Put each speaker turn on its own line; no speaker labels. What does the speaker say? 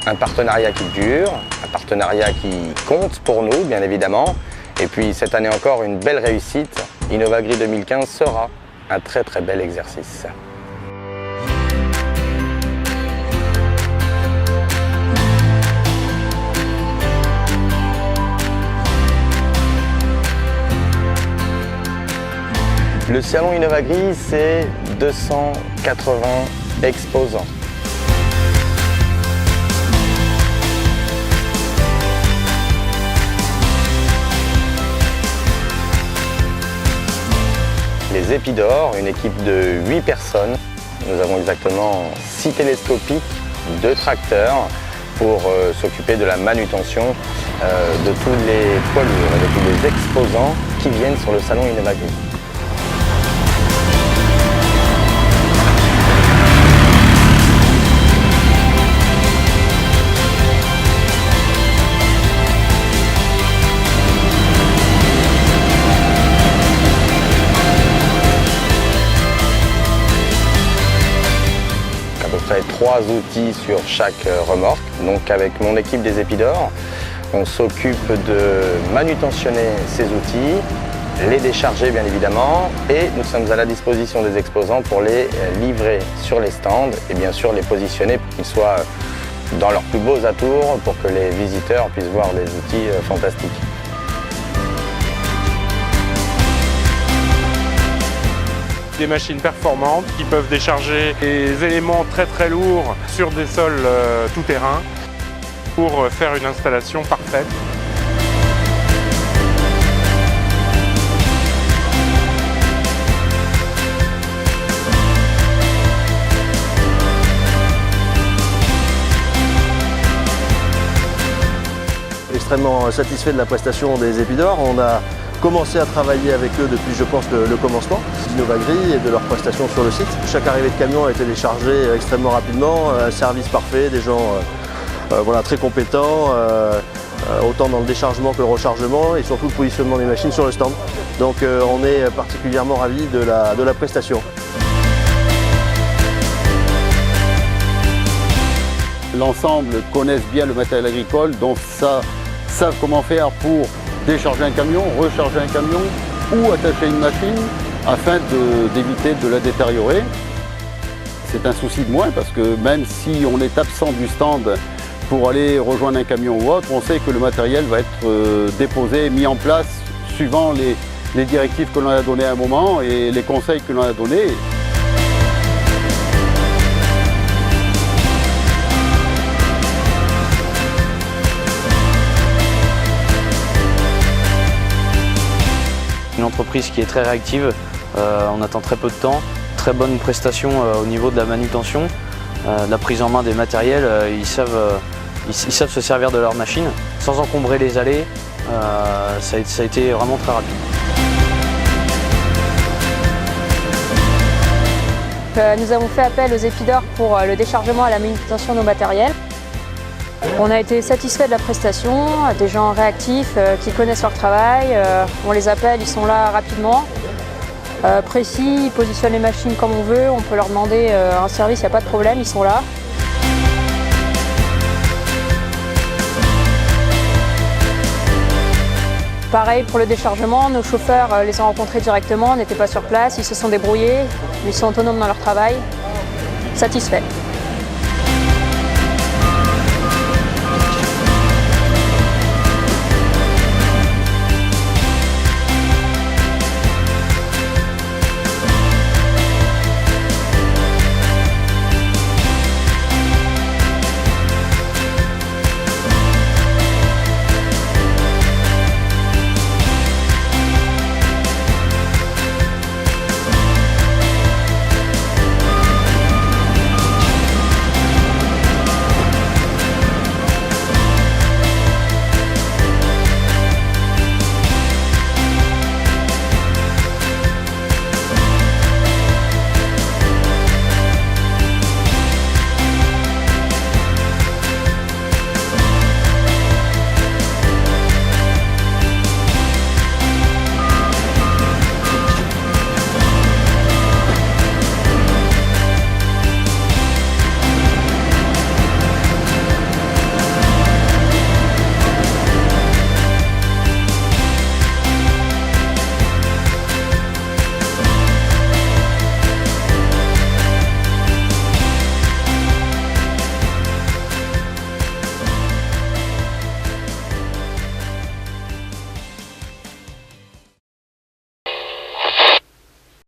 Un partenariat qui dure, un partenariat qui compte pour nous, bien évidemment. Et puis cette année encore, une belle réussite. Innovagri 2015 sera un très très bel exercice. Le salon Innovagri, c'est 280 exposants. Les Épidor, une équipe de 8 personnes. Nous avons exactement 6 télescopiques, 2 tracteurs pour s'occuper de la manutention de tous les poids lourds et de tous les exposants qui viennent sur le salon Innovagri. À peu près 3 outils sur chaque remorque. Donc avec mon équipe des Épidor, on s'occupe de manutentionner ces outils, les décharger bien évidemment, et nous sommes à la disposition des exposants pour les livrer sur les stands et bien sûr les positionner pour qu'ils soient dans leurs plus beaux atours pour que les visiteurs puissent voir des outils fantastiques.
Des machines performantes qui peuvent décharger des éléments très très lourds sur des sols tout-terrain pour faire une installation parfaite.
Extrêmement satisfait de la prestation des Épidor. On a commencé à travailler avec eux depuis, je pense, le commencement d'Innovagri et de leurs prestations sur le site. Chaque arrivée de camion a été déchargée extrêmement rapidement, un service parfait, des gens voilà, très compétents, autant dans le déchargement que le rechargement et surtout le positionnement des machines sur le stand. Donc on est particulièrement ravis de la prestation.
L'ensemble connaissent bien le matériel agricole, donc savent comment faire pour décharger un camion, recharger un camion ou attacher une machine afin d'éviter de la détériorer. C'est un souci de moins parce que même si on est absent du stand pour aller rejoindre un camion ou autre, on sait que le matériel va être déposé, mis en place suivant les directives que l'on a données à un moment et les conseils que l'on a donnés.
Une entreprise qui est très réactive, on attend très peu de temps, très bonne prestation au niveau de la manutention, de la prise en main des matériels, ils savent se servir de leur machine sans encombrer les allées, ça a été vraiment très rapide.
Nous avons fait appel aux Épidor pour le déchargement et la manutention de nos matériels. On a été satisfait de la prestation, des gens réactifs qui connaissent leur travail, on les appelle, ils sont là rapidement, précis, ils positionnent les machines comme on veut, on peut leur demander un service, il n'y a pas de problème, ils sont là. Pareil pour le déchargement, nos chauffeurs les ont rencontrés directement, n'étaient pas sur place, ils se sont débrouillés, ils sont autonomes dans leur travail, satisfaits.